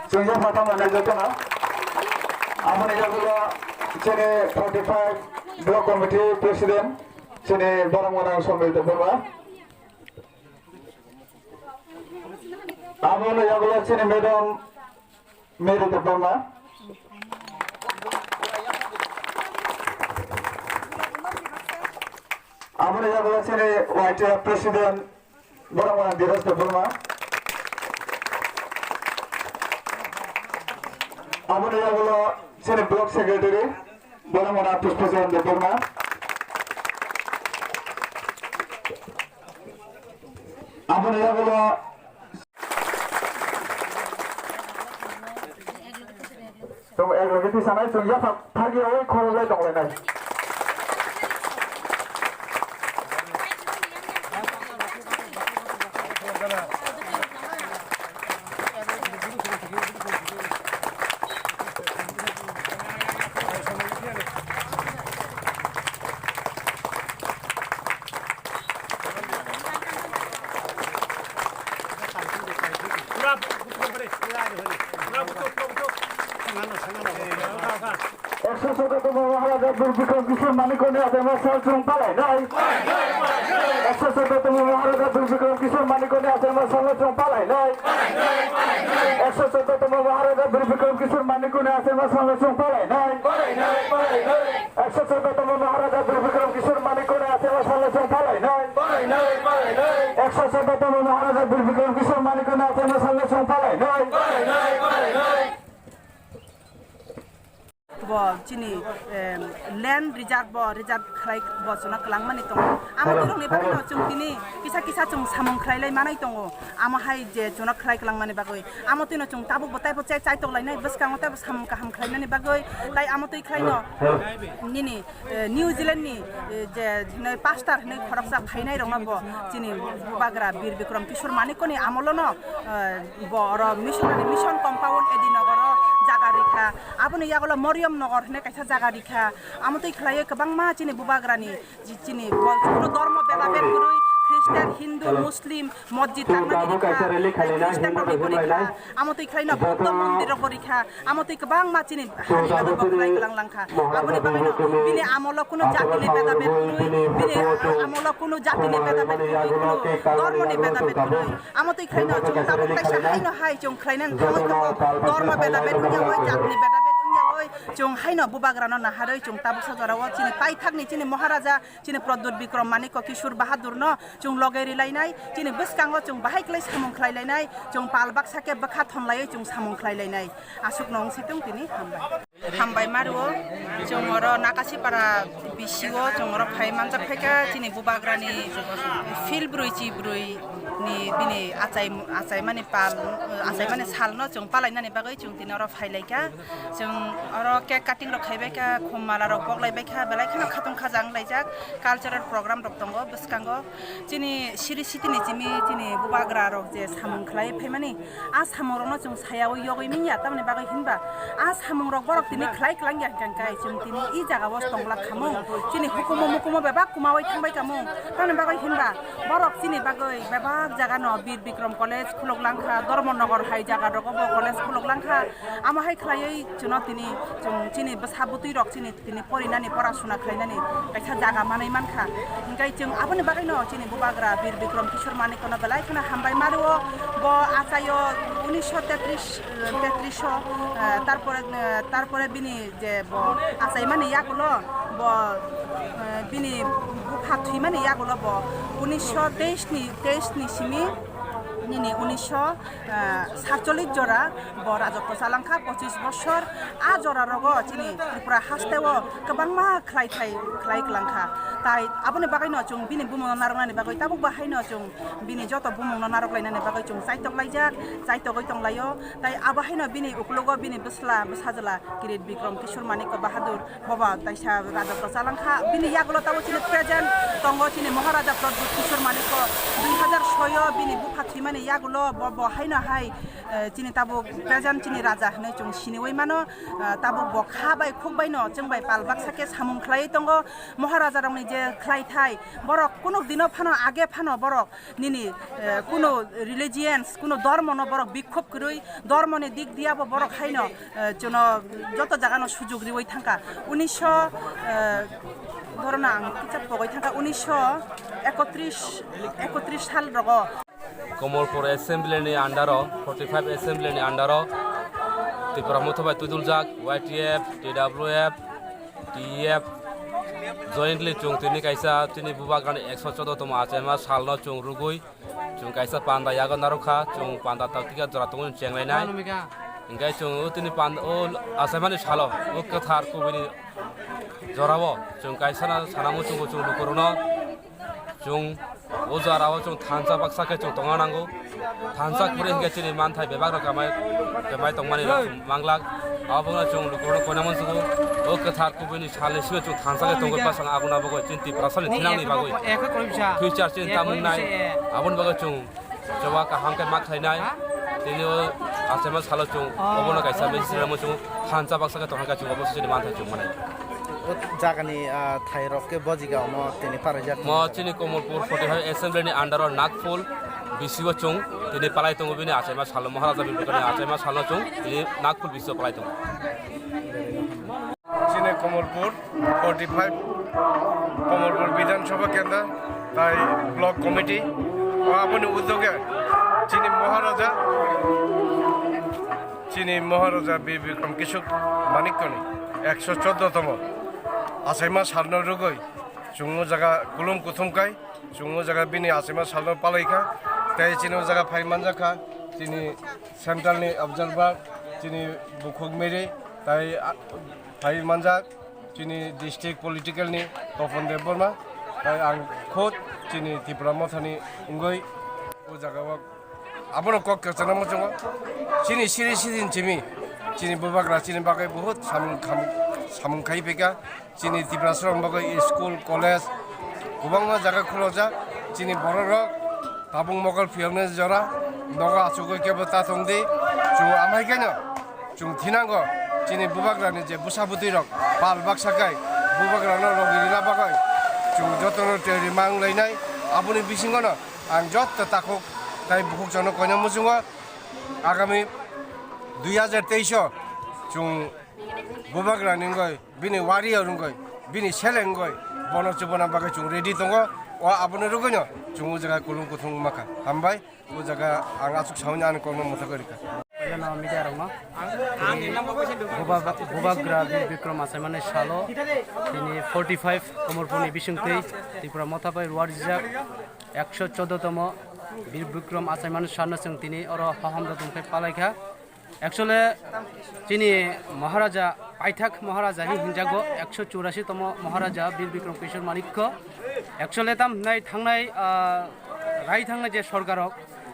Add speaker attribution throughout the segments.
Speaker 1: Sehingga mata manajemen, aman ya gula, cene 45 Block Committee President, cene barang orang sambil terbawa. Aman ya gula cene Madam Mary terbawa. Aman ya gula cene White President, barang orang diras terbawa. Aman ya gula cene Block Secretary, barang orang President terbawa. Aman ya gula Tunggu lagi di sana, tunggu ya pagi awal kalau lagi dong lagi. Eksosoto Maharaja Durbikom Kishore Manikone ada masalah palai nai. Eksosoto Maharaja Durbikom Kishore Manikone ada masalah palai nai. Eksosoto Maharaja Durbikom Kishore Manikone ada masalah palai nai. Eksosoto Maharaja Durbikom Kishore Manikone ada masalah palai nai. Eksosoto Maharaja Durbikom Kishore Manikone ada masalah palai nai.
Speaker 2: Chini land reserve khlai bo chuna klangmani tong amo dirong ni bagoi no chung tini kisa chung samong khlai lai manai tongo amo hai je chuna khlai klangmani bagoi amo tino chung tabu botai bo chai tok lai nai bas kang ta sam ka ham khlai nani bagoi tai amo toi khlai no nini New Zealand ni je nei pastor nei khoroksa phainai rong bo chini bagra bir bikram kishore manikoni amolo no bo ro mission compound edinogoro jaga rikha abone yagolo moriam nogor ne kaisa jaga rikha amotoi khlaye kabang ma chini bubagrani chini kono dharma beda bet gurui Christian Hindu Muslim masjid tangna Christian rikha amotoi khlaina buddha mandir rikha amotoi kabang ma chini hariba baklai langkha abone bagino bini amolo kuno jati le beda bet gurui bini amolo kuno jati le beda bet gurui dharma le beda bet gurui amotoi khlaina chung tabu kaisa haino hai chung khlainan dharma beda bet gurui jati beda bet chung haino bubagrano naharoi chung tabu sajarawo chini pai thakni chini Maharaja chini Pradut Bikram Maniko Kishore Bahadur no chung logeri lainai chini buskango chung bahai klai samong khlai lainai chung palbak sake bakha thonlai chung samong khlai lainai asuk nong situng tini hambai maruo chung oro nakasi para bisio chung oro phai manjak phaika chini bubagrani filbrui chibrui ni bini achai mani sal no chung palai nani bagai chung tini oro phai laika chung oro cake cutting rok khaibeka khumala rok boklai baika belai khana khatong khajang laijak cultural program rok tongo buskango chini siri sitini chimi chini bubagra rok je samung khlai phaimani a samong no chung sayao yogoi minya tamni bagai hinba a samung rok borok tini khlai klang ya kangkai chung tini I jaga bos tongla khamung chini hukumo beba kumawai thangbai kamung tamni bagai hinba borok chini bagai beba বেসাক জায়গা ন বীর Vikram college খুলকলাংখা Dharmanagar high জায়গা রকব college খুলকলাংখা আমা high খালাই চুন তিনি চিনি বেসাবুতুই rock চিনি তিনি পড়িনানি পড়াশোনা খাইনানি কাইসা জায়গা মানাই মানখা ইনকাই जों आबोनि बागै न चिनि बुबाग्रा वीर विक्रम किशोर मानिक न बेलाय खना हामबाय मारो ब आचायो 1933 তারপরে বিনি যে আচাই মানে ইয়াগুলো ব বিনি বুফাথুই মানে ইয়াগুলো ব 1923 ni simi nini 1947 jora bo rajotto salangkha 25 boshor a jora rogo chini tripura hasteo kebangma khlai klangkha tai aboni bagai no chung bini bumong narangani bagai tabu bahai no chung bini joto bumong naroklainani bagai chung saitok laijak saitok goitong layo tai abahai no bini uklogo bini besajala kirit bikrom kishor manik bahadur baba taisa rajotto salangkha bini yagulo tabu chini present tongo chini maharaja pradut kishor manik 2006 bini bufathui mani yagulo bo haino hai chini tabu present chini raja hne chung siniwai mano tabu bo khabai khokbai no chungbai palbak sake samung khlai tongo maharaja rongni je khlai thai borok kuno dino phano age phano borok nini kuno religions kuno dharma no borok bikhop kroi dharma ni dik dia bo borok haino jono joto jaga no sujog riwai thangka 1900 ধরনা কিতাব পগৈ থাকা 1931 সাল রগ
Speaker 3: কমলপুর এসেম্বলিনি under 45 এসেম্বলিনি under Tripura মুথবাই তুদুলজাক YTF TWF TEF jointly চুং তিনি কাইসা তিনি বুবাগানি 114 তম আচাইমা সালনো চুং রুগুই চুং কাইসা পান্ডা ইয়াগ নারুখা চুং পান্ডা তাকতিকা জরা তং চেংলাইনাই ইংগাই চুং তিনি পান্ড ও আচাইমানি সালো ও কথার কুবিনি জরাবো চুং কাইসানা সানামু চুং চুং লুকুরনো চুং ও জরাবো চুং থানসা বাক্সাকে চুং তঙা নাঙ্গো থানসা কুরে হিগে চিনি মানথাই বেবাগ কামাই তংমানি মাংলাক আবনা চুং লুকুরনো কইনামন সুগো ও কথার কুবিনি সালে সিবে চুং থানসাকে তংগৈ পাসাং আগুনা বগো চিন্তি প্রাসানি থিনাংনি বাগৈ ফিউচার চিন তামুংনাই আবন বগো চুং জবা কাহাংকে মাক খাইনাই তিনি আছেমা সালো চুং অবনা কাইসা বেসিরামো চুং থানসা বাক্সাকে তংগা চুং অবশ্য চিনি মানথাই চুং মানাই
Speaker 4: জাগানি থাইরকে বজিগাও ম তিনি পারাজাত
Speaker 3: ম চিনি কমলপুর 45 এসেম্বলিনি আন্ডার নাগফুল বিসিও চুং তিনি পালাই তং বিনি আচাইমা সালো মহারাজা বিপকনি আচাইমা সালো চুং তিনি নাগফুল বিসিও পালাই তং
Speaker 5: চিনি কমলপুর 45 কমলপুর বিধানসভা কেন্দ্র তাই ব্লক কমিটি আপনি উদ্যোগে চিনি মহারাজা বীর বিক্রম কিশোর মানিকনি 114তম আচাইমা সালনো রুগৈ চুঙো জায়গা কুলুম কুথুমকাই চুঙো জায়গা বিনি আচাইমা সালনো পালাইখা তাই চিনি জায়গা ফাইমান জাখা চিনি সেন্ট্রালনি অবজারভার চিনি বুকুক মেরি তাই ফাইমানজাক চিনি ডিস্ট্রিক্ট পলিটিক্যালনি তপন দেব বর্মা তাই আং খোদ চিনি ত্রিপুরা মথানি উঙ্গৈ ও জায়গা আবনো কক কেচনামো চুঙো চিনি সিরি সিদিন চিমি চিনি বুবাগ্রা চিনি বাগৈ বহুত সামুং খাই ফেকা চিনি ত্রিপুরা সরং বাগৈ স্কুল কলেজ গোबांमा জায়গা খুলজা চিনি বড় রক তাবুং মগল ফিয়ংনে জরা নগা আচুগৈ কেবো তাতংদি চুং আমাইখানো চুং থিনাঙ্গ চিনি বুবাগ্রানি যে বুসাবুতি রক পাল বাক্সাকাই বুবাগ্রানো রগিলা বাগৈ চুং যতন টেরি মাং লাইনাই আবুনি বিসিংগনো আং যত তাকক তাই বুকুক জন কইনা মুজুঙ আগামী 2023 চুং বুবাগ্রানি গৈ বিনি ওয়ারিয়া রুঙ্গৈ বিনি সেলেঙ্গৈ বনো চুবনা বাগৈ চুং রেডি দङ ও আবনে রুগৈনো চুং জায়গা কুলুং কুথুং মাখা হামবাই ও জায়গা আং আচুক সাউনি আন কর্ম মথাগরিকা
Speaker 4: মিডিয়া রংমা বুবাগ্রা বীর বিক্রম আচাইমানে সালো তিনি 45 কমলপুরনি বিসুংতৈ ত্রিপুরা মথাপাই ওয়ারজাক 114তম বীর বিক্রম আচাইমানে সালনো চুং তিনি অর হহমদা দংখাই পালাইখা একচুয়ালি চিনি মহারাজা পাইথাক মহারাজা হিংজাগো 184তম মহারাজা বীর বিক্রম কিশোর মানিক্য একচুয়ালি থাংনাই রাই থাংনাই যে সরকারক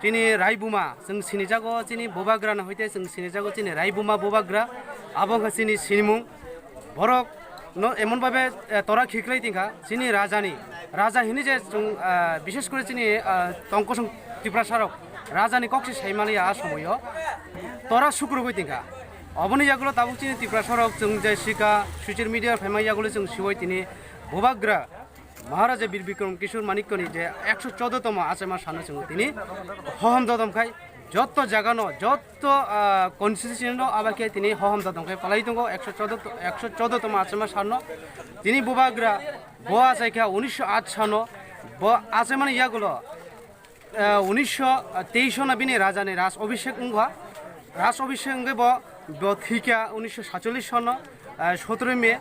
Speaker 4: চিনি রাইবুমা जों सिनिजागो चिनि बुबाग्रा हইতে जों सिनिजागो चिनि राइबुमा बुबाग्रा आबं चिनि सिनिमुं बरक एमन भाবে तरा खिखলাই तिंखा चिनि राजा हिनि जे जों বিশেষ করে চিনি তংকসং ত্রিপুরা সারক রাজানি কক্সি সাইমালিয়া সময়ও तरा सुक्रुगै तिंखा अबनि यागुलो ताबुक चिनि त्रिपुरा सरक जों जे सिका ससियेल मिडिया फाइमायागुलो जों सिवै तिनि बुबाग्रा মহারাজা বীর বিক্রম কিশোর মানিক্যনি যে 114তম আসাইমার সামনে তিনি হহম দদমখাই যত জাগানো যত কনস্টিটিউশন আবাকে তিনি হহম দদমখাই পালাই দङ 114তম আসাইমার সামনে তিনি বুবাগ্রা বোয়া জায়গা 1908 সানো আসাইমান ইয়াগুলো 1923 সনা বিনি রাজানি রাজ অভিষেক উঙ্গা রাজ অভিষেক থিকা 1947 সন 17 মে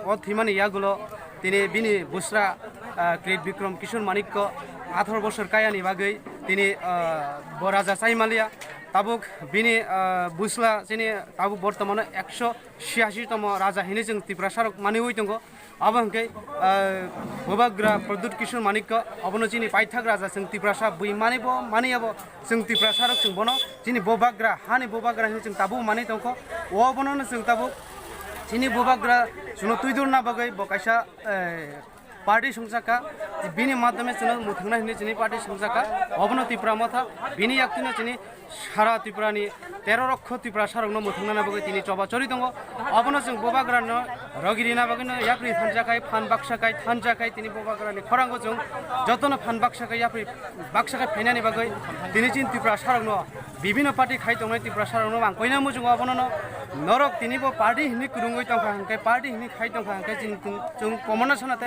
Speaker 4: ও থিমানি ইয়াগুলো তিনি বিনি বুসরা ক্রেট বিক্রম কিশোর মানিক্য 18 বছর কায়ানি বাগৈ তিনি রাজা চাইমালিয়া তাবুক বিনি বুসলা যিনি তাবুক বর্তমানে 186তম রাজা হিনি जों ত্রিপুরা সারক মানি হই দङ আবহাंखै बोबाग्रा प्रद्युत किशोर मानिक्य अबनो जिनि पाइथाक राजा जों त्रिपुरा सा बुइ मानिबो मानियाबो जों त्रिपुरा सारक जों बनो जिनि बोबाग्रा हानि बोबाग्रा हिनि जों ताबु मानि दङ ओ बनो जों ताबु जिनि बोबाग्रा जुनो तुइदुर ना बगै बकाइसा पार्टी संसाका बिनि माध्यमे जों मुथंना हिनि जिनि पार्टी संसाका अबनो त्रिपुरा मथा बिनि याक्तिनो जिनि सारा त्रिपुरानि 13 लक्ष त्रिपुरा सारकनो मुथंना बगै तिनि चबाचरि दङ अबनो जों बोबाग्रानो रगिरि ना बगैनो याप्रि थानजाखाय फान बाक्साखाय थानजाखाय तिनि बोबाग्रानि खरांगो जों जतनो फान बाक्साखाय याप्रि बाक्साखाय फाइनानि बगै तिनि जिन त्रिपुरा सारकनो বিভিন্ন পার্টি খাই দङ त्रिपुरा सारकनो आं कइना मुजुं अबनो नरक तिनिबो पार्टी हिनि कुरुंगै दङ हांखाय पार्टी हिनि खाइ दङ हांखाय जों कमना सनाते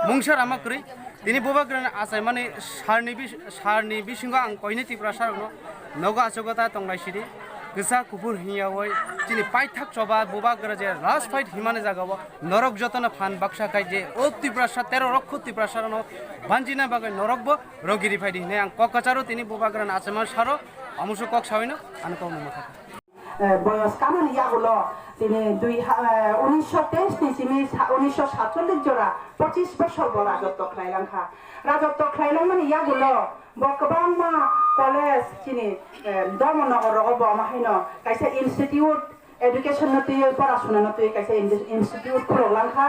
Speaker 4: मुंसार आमाक्रै तिनि बोबाग्रानि आसाय माने सारनि बिसिंगो आं कइनि त्रिपुरा सारकनो नगा आसगता तंलाइसिरि गोसा कुपुर हियावै तिनि पाइथाक चबा बोबाग्रा जे लास्ट फाइट हिमाने जागाव नरक जतन फान बाक्साखाय जे ओ त्रिपुरा 13 लक्ष त्रिपुरा सारनो बानजिना बागै नरकबो रगिरि फाइदि हिने आं ककाचारो तिनि बोबाग्रानि आसायमा सारो আমুসু কক সাইনো আন কম মাথা
Speaker 2: বয়স কামান ইয়াগুলো তিনি 1923 নিচিমি 1947 জোড়া 25 বছর বড় রাজত্ব খাইলাংখা রাজত্ব খাইলাং মানে ইয়াগুলো বকবাং মা কলেজ চিনি দমনগর রগব মাহাইনো কাইসা ইনস্টিটিউট এডুকেশন নতি পড়াশোনা নতি কাইসা ইনস্টিটিউট খুললাংখা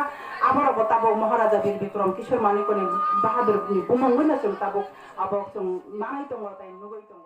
Speaker 2: আবার বতাবো মহারাজা বীর বিক্রম কিশোর মানিকনি বাহাদুর বুমঙ্গুনা जों তাবো আবক जों মানাই দङ তাই নগৈ দङ